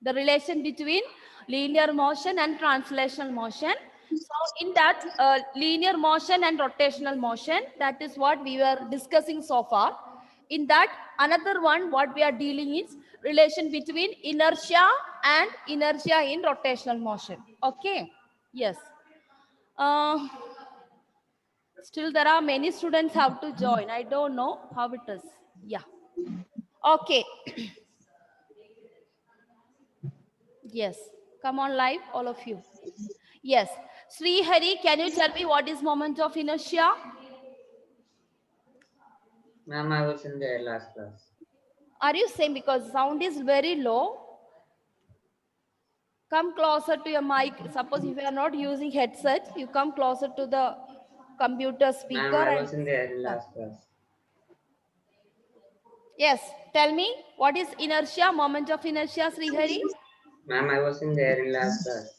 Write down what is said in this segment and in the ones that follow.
the relation between linear motion and translational motion. So in that linear motion and rotational motion, that is what we were discussing so far. In that, another one, what we are dealing is relation between inertia and inertia in rotational motion. Okay. Yes. Uh, Still, there are many students have to join. I don't know how it is. Yeah. Okay. Yes. Come on live, all of you. Yes. Sri Hari, can you tell me what is moment of inertia? Ma'am, I was in the last class. Are you saying because sound is very low? Come closer to your mic. Suppose if you are not using headset, you come closer to the computer Ma'am, speaker I and was in the yeah. last class. Yes. Tell me what is inertia, moment of inertia, Sri Hari? Ma'am, I was in there in last class.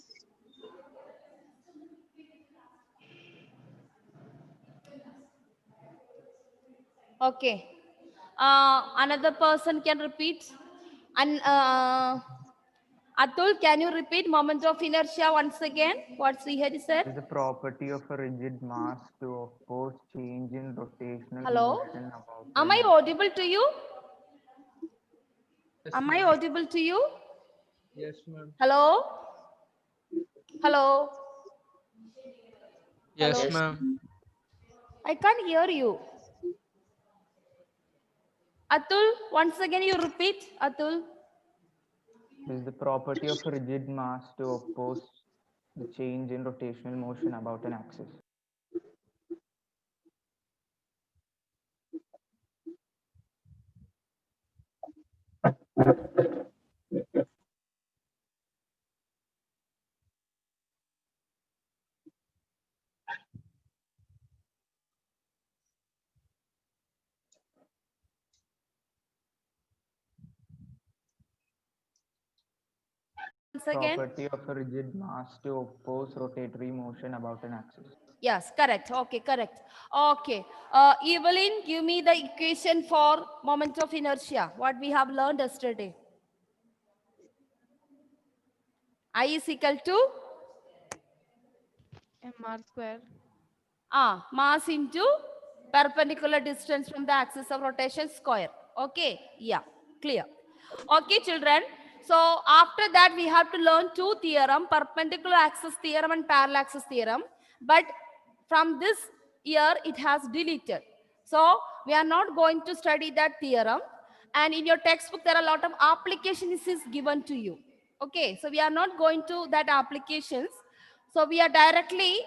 Okay. Another person can repeat. And Atul, can you repeat moment of inertia once again? What Srihari said? It is the property of a rigid mass to oppose change in rotational Hello? motion about Am an I axis. audible to you? Yes, Am I ma'am. audible to you? Yes, ma'am. Hello? Hello? Yes, Hello? Yes. ma'am. I can't hear you. Atul, once again you repeat. Atul. It is the property of a rigid mass to oppose the change in rotational motion about an axis. Once again. Property of a rigid mass to oppose rotatory motion about an axis. Yes, correct. Okay, correct. Okay. Evelyn, give me the equation for moment of inertia. What we have learned yesterday. I is equal to mr square. Mass into perpendicular distance from the axis of rotation square. Okay. Yeah. Clear. Okay, children. So after that, we have to learn two theorem, perpendicular axis theorem and parallel axis theorem. But from this year, it has deleted. So we are not going to study that theorem. And in your textbook, there are a lot of applications is given to you. Okay, so we are not going to that applications. So we are directly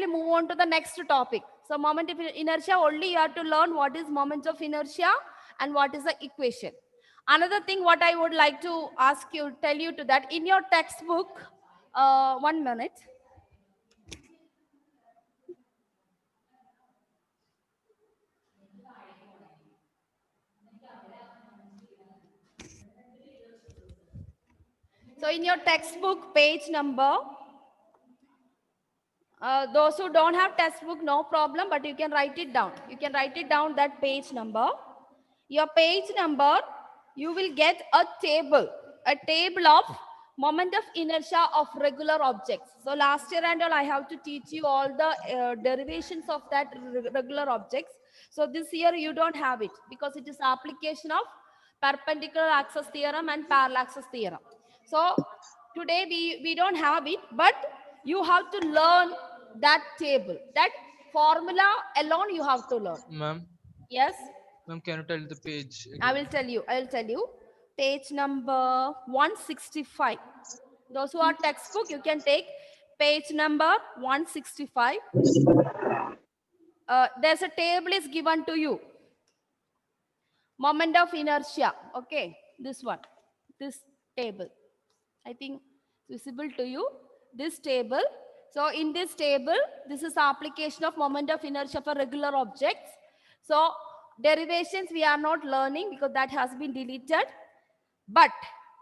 move on to the next topic. So moment of inertia, only you have to learn what is moment of inertia and what is the equation. Another thing what I would like to ask you, tell you to that in your textbook, 1 minute. So in your textbook page number, those who don't have textbook, no problem, but you can write it down. You can write it down that page number. Your page number, you will get a table of moment of inertia of regular objects. So last year and all, I have to teach you all the derivations of that regular objects. So this year you don't have it because it is application of perpendicular axis theorem and parallel axis theorem. So today we don't have it, but you have to learn that table, that formula alone you have to learn. Ma'am, Yes. ma'am, can you tell the page I again? will tell you. I will tell you. Page number 165. Those who are textbook, you can take page number 165. There's a table is given to you. Moment of inertia. Okay, this one, this table. I think visible to you. This table. So in this table, this is application of moment of inertia for regular objects. So derivations we are not learning because that has been deleted. But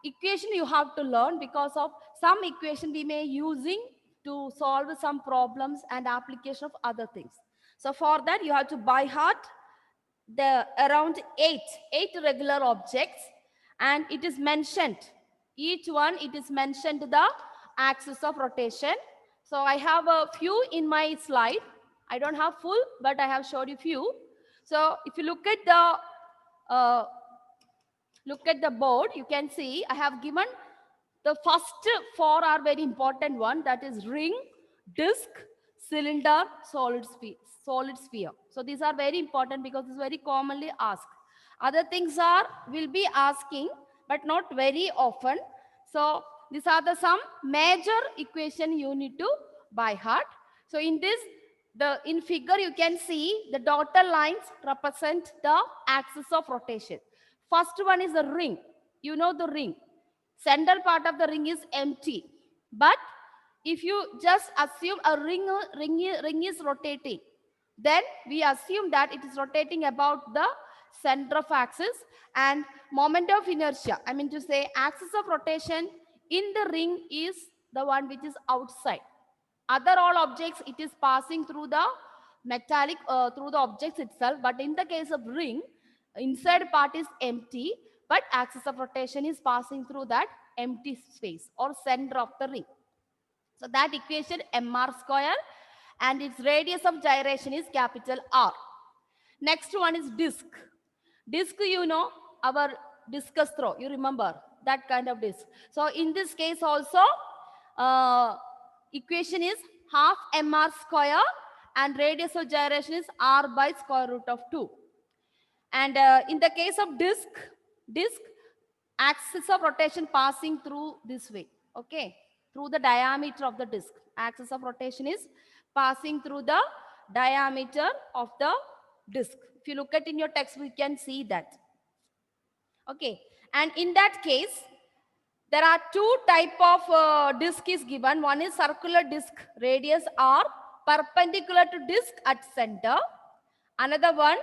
equation you have to learn because of some equation we may using to solve some problems and application of other things. So for that you have to by heart the around eight regular objects, and it is mentioned Each one, it is mentioned the axis of rotation. So I have a few in my slide. I don't have full, but I have showed you few. So if you look at the board, you can see I have given the first four are very important one, that is ring, disc, cylinder, solid sphere. So these are very important because it's very commonly asked. Other things are will be asking, but not very often. So these are the some major equation you need to by heart. So in this, in figure you can see the dotted lines represent the axis of rotation. First one is the ring. You know the ring. Central part of the ring is empty. But if you just assume a ring is rotating, then we assume that it is rotating about the center of axis, and moment of inertia, I mean to say axis of rotation in the ring is the one which is outside. Other all objects, it is passing through the metallic, through the objects itself. But in the case of ring, inside part is empty, but axis of rotation is passing through that empty space or center of the ring. So that equation mr square, and its radius of gyration is capital R. Next one is disc. Disc, you know, our discus throw, you remember that kind of disc. So in this case also, equation is half mr square, and radius of gyration is r by square root of 2. And in the case of disc, axis of rotation passing through this way, okay, through the diameter of the disc. Axis of rotation is passing through the diameter of the disc. If you look at in your text, we can see that. Okay, and in that case, there are two type of disc is given. One is circular disc, radius r, perpendicular to disc at center. Another one,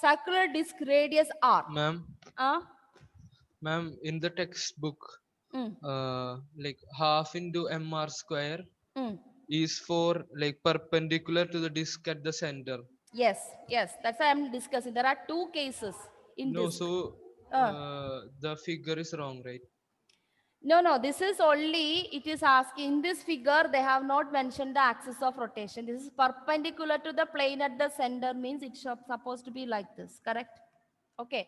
circular disc, radius r. Ma'am, Uh, ma'am, in the textbook, mm, like half into mr square mm. is for like perpendicular to the disk at the center. Yes, yes, that's why I'm discussing. There are two cases in No, disc. so the figure is wrong, right? No, this is only, it is asking, in this figure, they have not mentioned the axis of rotation. This is perpendicular to the plane at the center, means it's supposed to be like this, correct? Okay.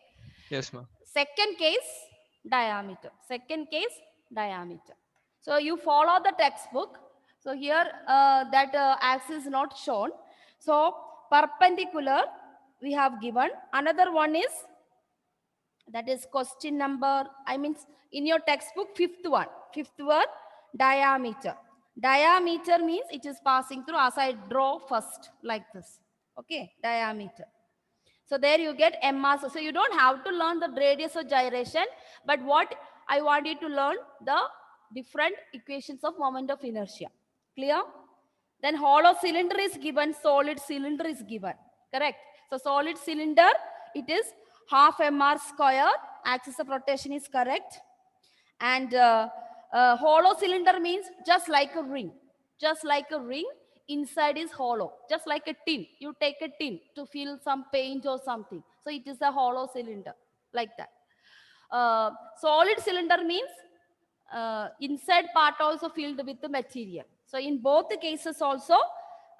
Yes, ma'am. Second case, diameter. Second case, diameter. So you follow the textbook. So here that axis is not shown. So perpendicular we have given. Another one is, that is question number, I mean in your textbook, fifth one, diameter. Diameter means it is passing through, as I draw first like this. Okay, diameter. So there you get mr. So you don't have to learn the radius of gyration, but what I want you to learn the different equations of moment of inertia. Clear? Then hollow cylinder is given, solid cylinder is given. Correct? So solid cylinder, it is half mr square. Axis of rotation is correct. And hollow cylinder means just like a ring. Just like a ring, inside is hollow. Just like a tin. You take a tin to fill some paint or something. So it is a hollow cylinder, like that. Solid cylinder means inside part also filled with the material. So in both the cases also,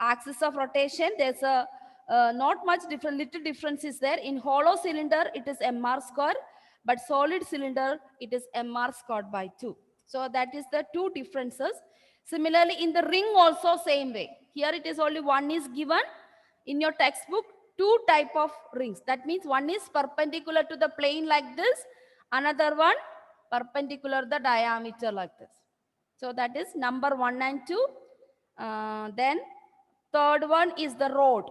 axis of rotation, there's a not much different, little difference is there. In hollow cylinder, it is mr square, but solid cylinder, it is mr squared by 2. So that is the two differences. Similarly, in the ring also same way. Here it is only one is given. In your textbook, two type of rings. That means one is perpendicular to the plane like this. Another one perpendicular the diameter like this. So that is number 1 and 2. Then third one is the rod.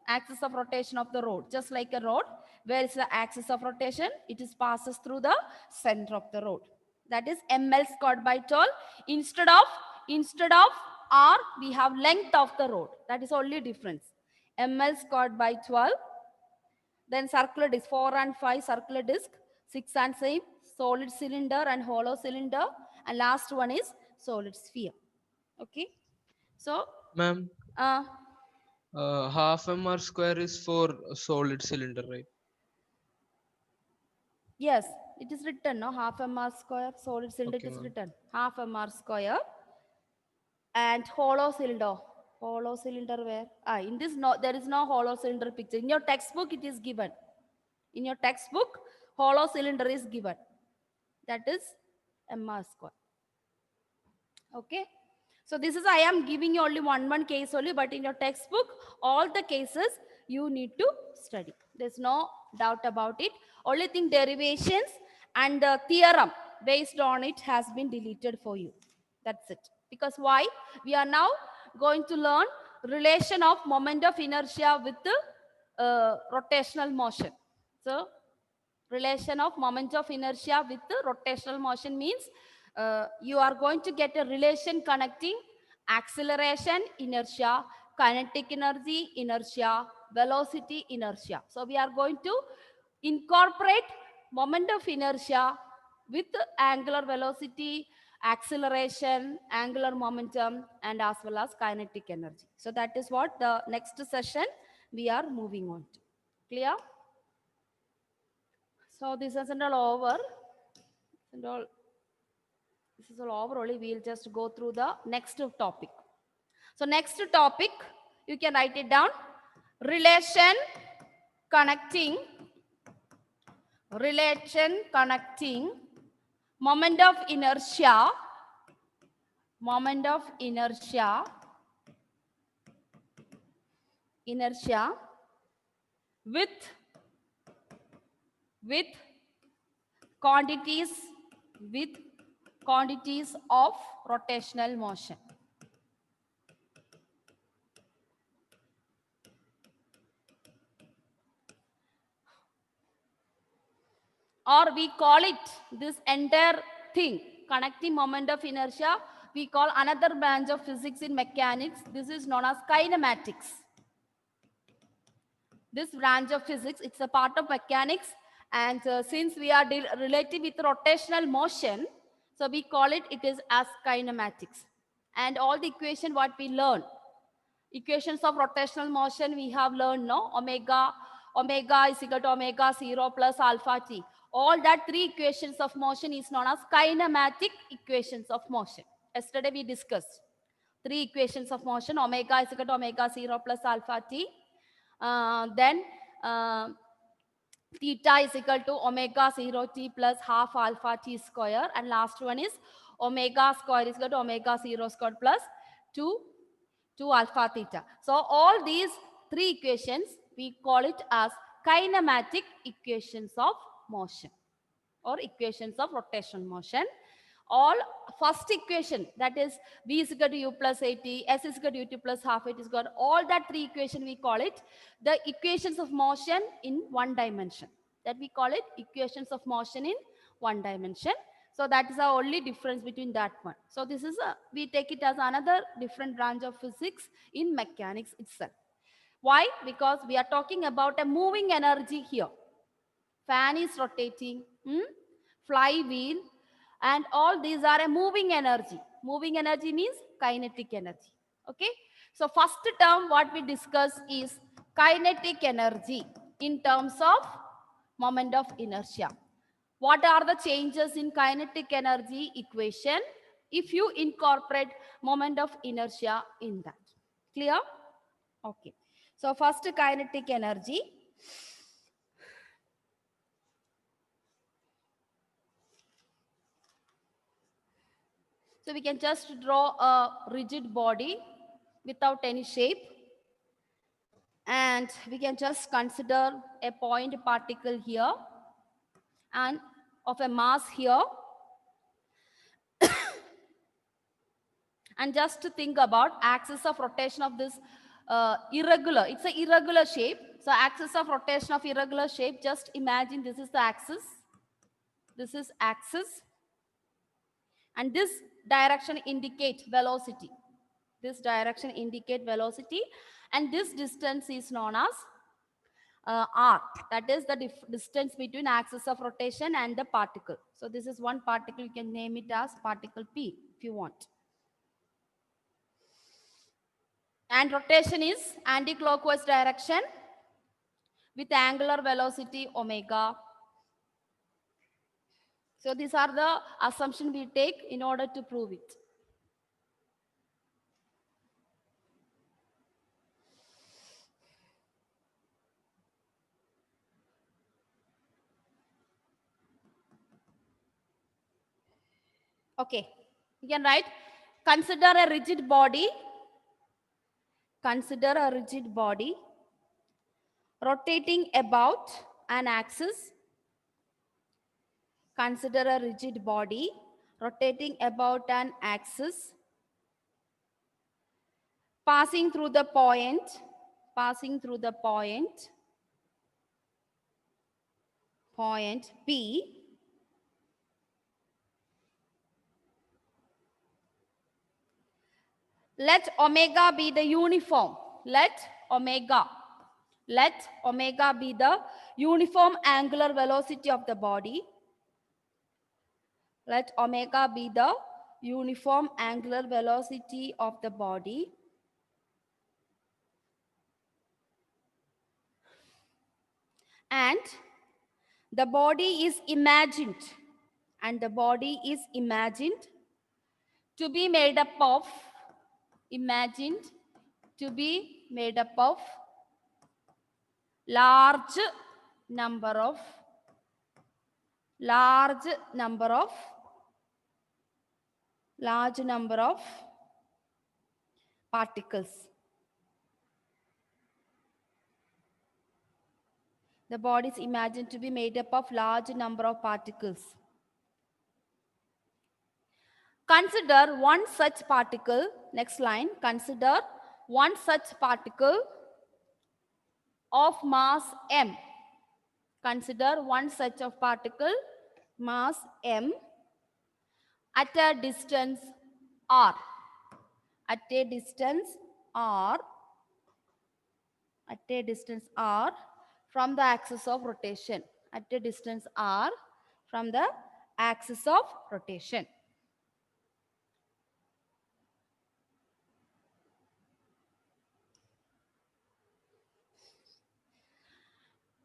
Axis of rotation of the rod. Just like a rod. Where is the axis of rotation? It is passes through the center of the rod. That is ml squared by 12. Instead of r, we have length of the rod. That is only difference. ml squared by 12. Then circular disc, 4 and 5 circular disc, 6 and 7 solid cylinder and hollow cylinder, and last one is solid sphere. Okay. So Ma'am, uh, half mr square is for a solid cylinder, right? Yes, it is written, no? Half mr square, solid cylinder, Okay, it is ma'am. written. Half mr square. And hollow cylinder. Hollow cylinder where? In this, no, there is no hollow cylinder picture. In your textbook, it is given. In your textbook, hollow cylinder is given. That is mr square. Okay. So this is, I am giving you only one case only, but in your textbook, all the cases you need to study. There's no doubt about it. Only thing, derivations and the theorem based on it has been deleted for you. That's it. Because why? We are now going to learn relation of moment of inertia with the rotational motion. So relation of moment of inertia with the rotational motion means you are going to get a relation connecting acceleration, inertia, kinetic energy, inertia, velocity, inertia. So we are going to incorporate moment of inertia with angular velocity, acceleration, angular momentum, and as well as kinetic energy. So that is what the next session we are moving on to. Clear? So this isn't all over. And all, this is all over only. We'll just go through the next topic. So next topic, you can write it down. Relation connecting moment of inertia with with quantities of rotational motion. Or we call it, this entire thing, connecting moment of inertia, we call another branch of physics in mechanics. This is known as kinematics. This branch of physics, it's a part of mechanics, and since we are related with rotational motion, so we call it is as kinematics. And all the equation what we learn, equations of rotational motion we have learned, no? Omega is equal to omega 0 plus alpha t. All that three equations of motion is known as kinematic equations of motion. Yesterday we discussed three equations of motion. Omega is equal to omega 0 plus alpha t. Then theta is equal to omega 0 t plus half alpha t square. And last one is omega square is equal to omega 0 square plus 2 alpha theta. So all these three equations, we call it as kinematic equations of motion or equations of rotational motion. All first equation, that is v is equal to u plus at, s is equal to ut plus half it is equal, all that three equation we call it the equations of motion in one dimension. That we call it equations of motion in one dimension. So that is the only difference between that one. So this is we take it as another different branch of physics in mechanics itself. Why? Because we are talking about a moving energy here. Fan is rotating, flywheel, and all these are a moving energy. Moving energy means kinetic energy. Okay. So first term what we discuss is kinetic energy in terms of moment of inertia. What are the changes in kinetic energy equation if you incorporate moment of inertia in that? Clear? Okay. So first kinetic energy. So we can just draw a rigid body without any shape. And we can just consider a point particle here and of a mass here. And just to think about axis of rotation of this irregular, it's an irregular shape. So axis of rotation of irregular shape, just imagine this is the axis. This is axis. And this direction indicate velocity. This direction indicate velocity. And this distance is known as r. That is the distance between axis of rotation and the particle. So this is one particle. You can name it as particle P if you want. And rotation is anti-clockwise direction with angular velocity omega. So these are the assumptions we take in order to prove it. Okay, you can write, consider a rigid body. Consider a rigid body rotating about an axis. Consider a rigid body rotating about an axis, passing through the point, point P. Let omega be the uniform. Let omega be the uniform angular velocity of the body. Let omega be the uniform angular velocity of the body. And the body is imagined. To be made up of, large number of particles. The body is imagined to be made up of large number of particles. Consider one such particle, next line, consider one such particle of mass m. Consider one such of particle, mass m, at a distance r. At a distance r from the axis of rotation. At a distance r from the axis of rotation.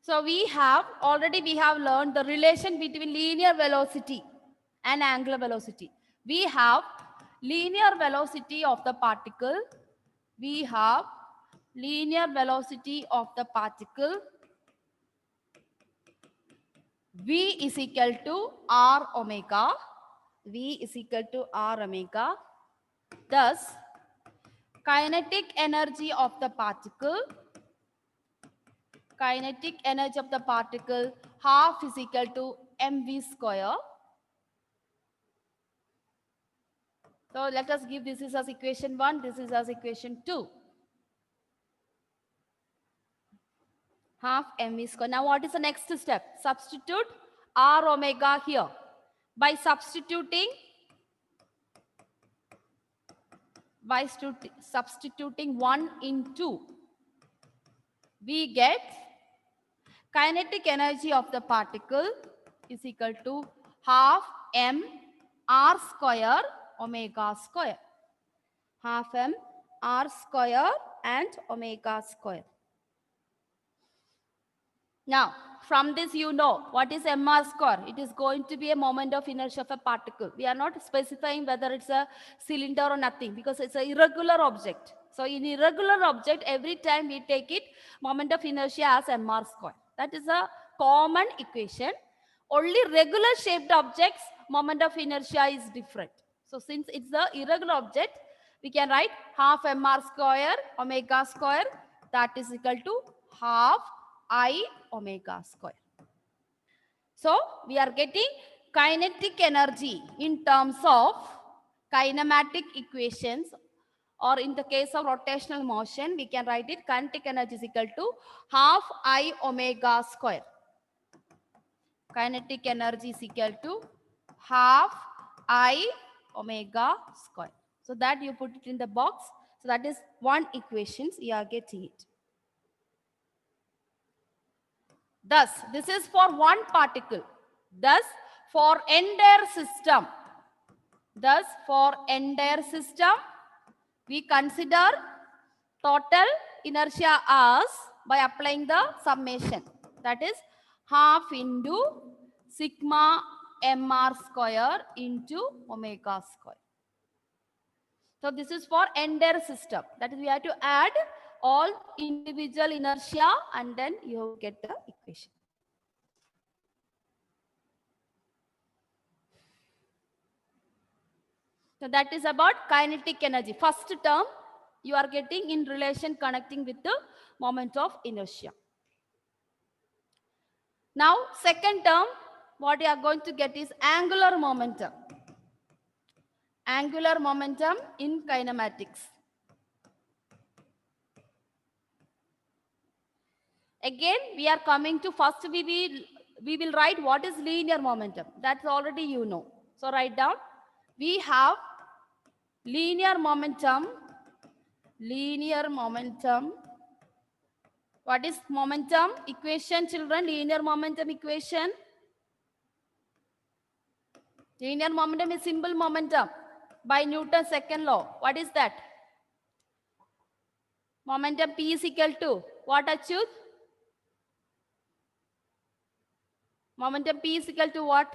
So we have learned the relation between linear velocity and angular velocity. We have linear velocity of the particle. V is equal to r omega. Thus, kinetic energy of the particle half is equal to mv square. So let us give this is as equation 1, this is as equation 2. Half mv square. Now what is the next step? Substitute r omega here. By substituting 1 in 2, we get kinetic energy of the particle is equal to half m r square omega square. Half m r square and omega square. Now, from this you know what is mr square. It is going to be a moment of inertia of a particle. We are not specifying whether it's a cylinder or nothing because it's an irregular object. So in irregular object, every time we take it, moment of inertia as mr square. That is a common equation. Only regular shaped objects, moment of inertia is different. So since it's the irregular object, we can write half mr square omega square, that is equal to half I omega square. So we are getting kinetic energy in terms of kinematic equations, or in the case of rotational motion, we can write it kinetic energy is equal to half I omega square. Kinetic energy is equal to half I omega square. So that you put it in the box. So that is one equation, you are getting it. Thus, this is for one particle. Thus, for entire system, we consider total inertia as by applying the summation. That is half into sigma mr square into omega square. So this is for entire system. That is, we have to add all individual inertia and then you get the equation. So that is about kinetic energy. First term you are getting in relation connecting with the moment of inertia. Now second term, what you are going to get is angular momentum. Angular momentum in kinematics. Again, we are coming to first we will write what is linear momentum. That's already you know. So write down. We have linear momentum. Linear momentum. What is momentum equation, children? Linear momentum equation. Linear momentum is simple momentum by Newton's second law. What is that? Momentum P is equal to what, Achyut? Momentum P is equal to what?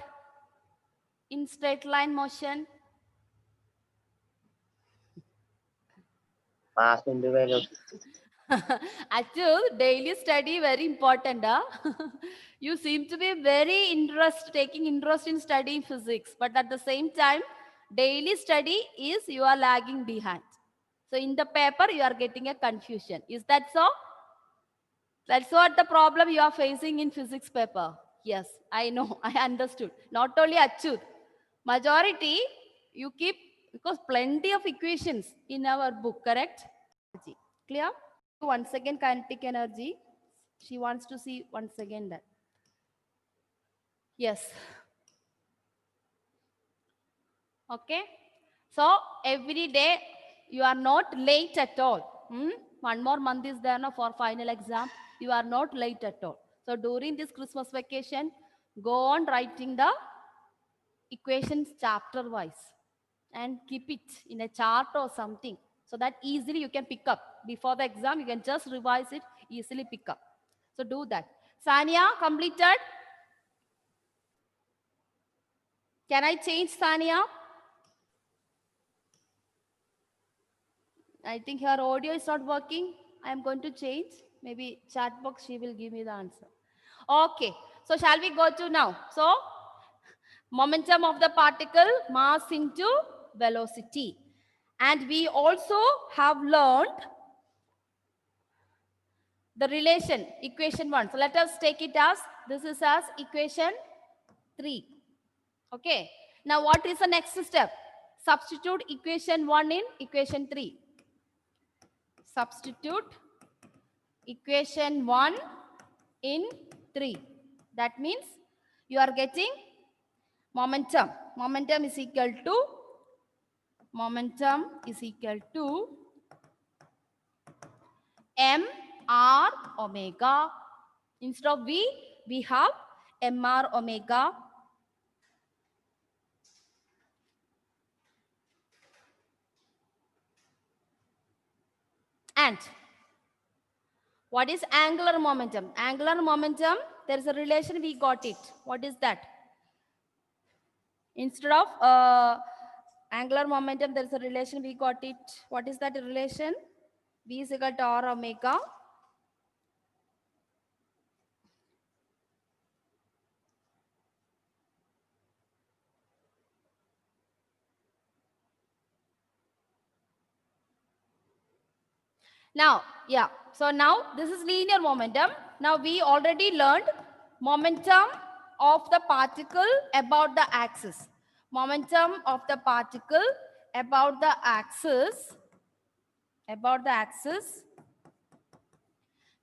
In straight line motion. Mass into velocity. Actually, daily study very important. Huh? You seem to be very taking interest in studying physics, but at the same time, daily study is you are lagging behind. So in the paper, you are getting a confusion. Is that so? That's what the problem you are facing in physics paper. Yes, I know. I understood. Not only Achyut. Majority, you keep, because plenty of equations in our book, correct? Clear? Once again, kinetic energy. She wants to see once again that. Yes. Okay. So every day you are not late at all. One more month is there now for final exam. You are not late at all. So during this Christmas vacation, go on writing the equations chapter wise and keep it in a chart or something so that easily you can pick up. Before the exam, you can just revise it, easily pick up. So do that. Sania, completed? Can I change Sania? I think her audio is not working. I am going to change. Maybe chat box, she will give me the answer. Okay. So shall we go to now? So momentum of the particle, mass into velocity. And we also have learned the relation, equation 1. So let us take it as, this is as equation 3. Okay. Now what is the next step? Substitute equation 1 in equation 3. Substitute equation 1 in 3. That means you are getting momentum. Momentum is equal to mr omega. Instead of v, we have mr omega. And what is angular momentum? Angular momentum, there is a relation, we got it. What is that? Instead of angular momentum, there is a relation, we got it. What is that relation? V is equal to r omega. Now, yeah, so now this is linear momentum. Now we already learned momentum of the particle about the axis. Momentum of the particle about the axis.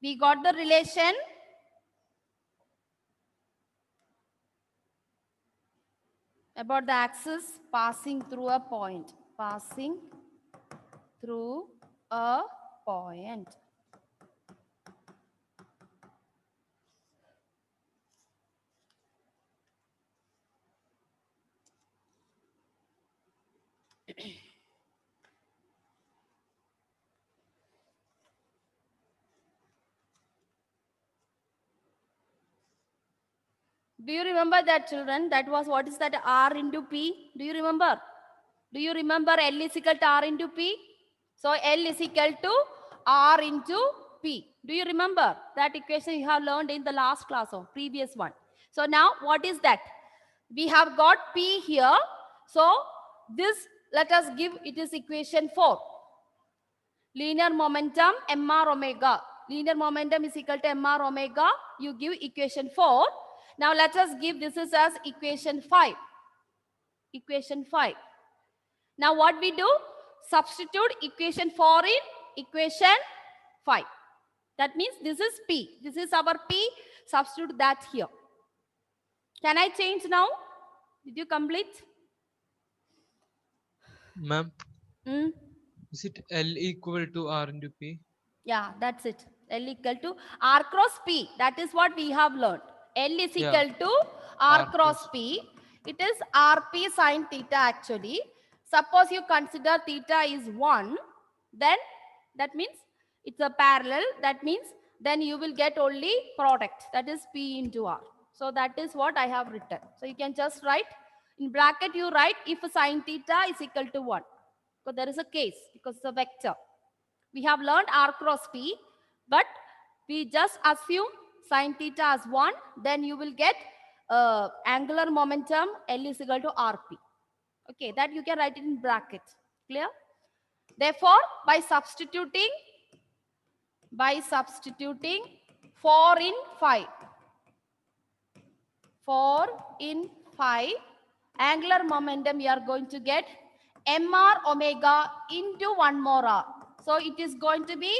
We got the relation about the axis passing through a point. Passing through a point. Do you remember that, children? That was, what is that, R into P? Do you remember? Do you remember L is equal to R into P? So L is equal to R into P. Do you remember that equation you have learned in the last class or previous one? So now what is that? We have got P here. So this, let us give it is equation 4. Linear momentum mr omega. Linear momentum is equal to mr omega. You give equation 4. Now let us give this is as equation 5. Equation 5. Now what we do? Substitute equation 4 in equation 5. That means this is P. This is our P. Substitute that here. Can I change now? Did you complete? Ma'am, Hmm? is it L equal to R into P? Yeah, that's it. L equal to R cross P. That is what we have learned. L is Yeah. equal to R R cross cross. P. It is RP sine theta actually. Suppose you consider theta is 1, then that means it's a parallel. That means then you will get only product. That is P into R. So that is what I have written. So you can just write in bracket, you write if sine theta is equal to 1. So there is a case because it's a vector. We have learned R cross P, but we just assume sine theta as 1, then you will get angular momentum L is equal to RP. Okay, that you can write it in bracket. Clear? Therefore, by substituting 4 in 5, 4 in 5, angular momentum we are going to get mr omega into 1 more r. So it is going to be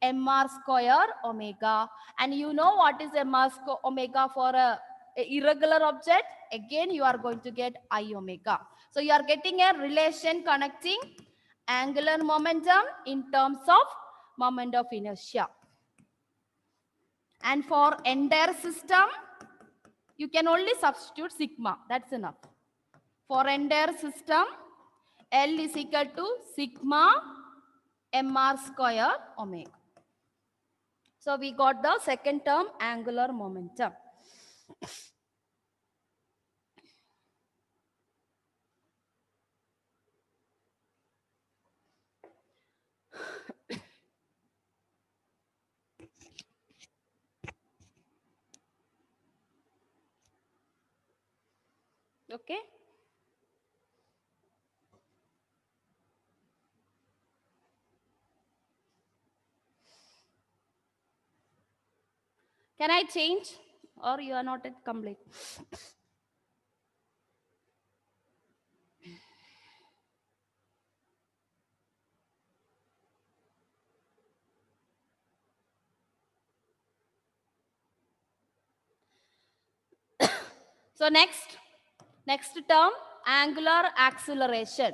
mr square omega. And you know what is mr omega for a irregular object? Again, you are going to get I omega. So you are getting a relation connecting angular momentum in terms of moment of inertia. And for entire system, you can only substitute sigma. That's enough. For entire system, L is equal to sigma mr square omega. So we got the second term, angular momentum. Okay. Can I change or you are not yet complete? So next term, angular acceleration.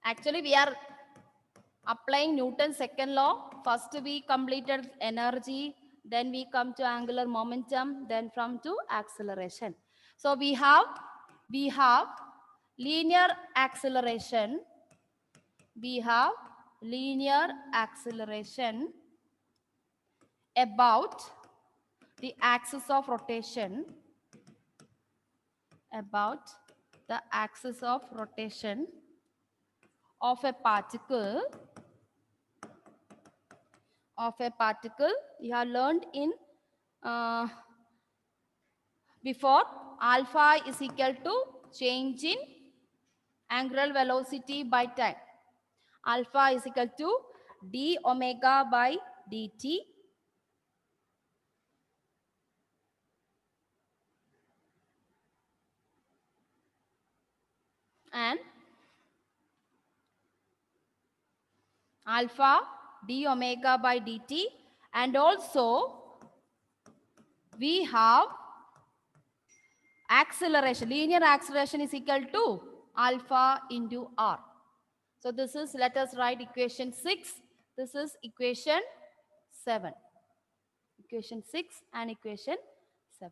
Actually, we are applying Newton's second law. First we completed energy, then we come to angular momentum, then from to acceleration. So we have linear acceleration. We have linear acceleration about the axis of rotation, about the axis of rotation of a particle, you have learned in before. Alpha is equal to change in angular velocity by time. Alpha is equal to d omega by dt, and alpha d omega by dt, and also we have acceleration. Linear acceleration is equal to alpha into r. So this is, let us write equation 6. This is equation 7. Equation 6 and equation 7.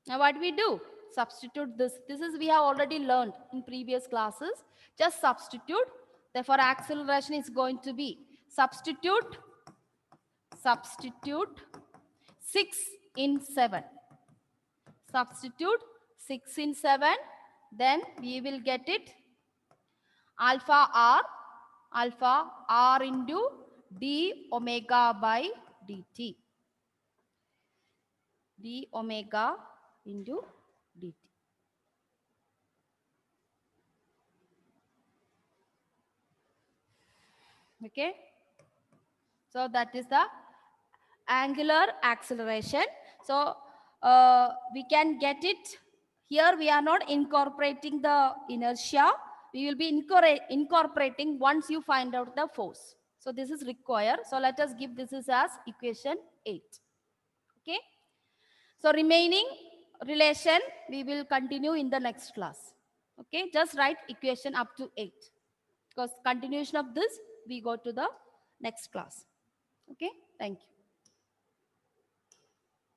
Now what we do? Substitute this. This is we have already learned in previous classes. Just substitute. Therefore acceleration is going to be substitute substitute 6 in 7. Substitute 6 in 7. Then we will get it alpha r into d omega by dt. D omega into dt. Okay. So that is the angular acceleration. So we can get it here. We are not incorporating the inertia. We will be incorporating once you find out the force. So this is required. So let us give this is as equation 8. Okay. So remaining relation we will continue in the next class. Okay. Just write equation up to 8. Because continuation of this we go to the next class. Okay. Thank you.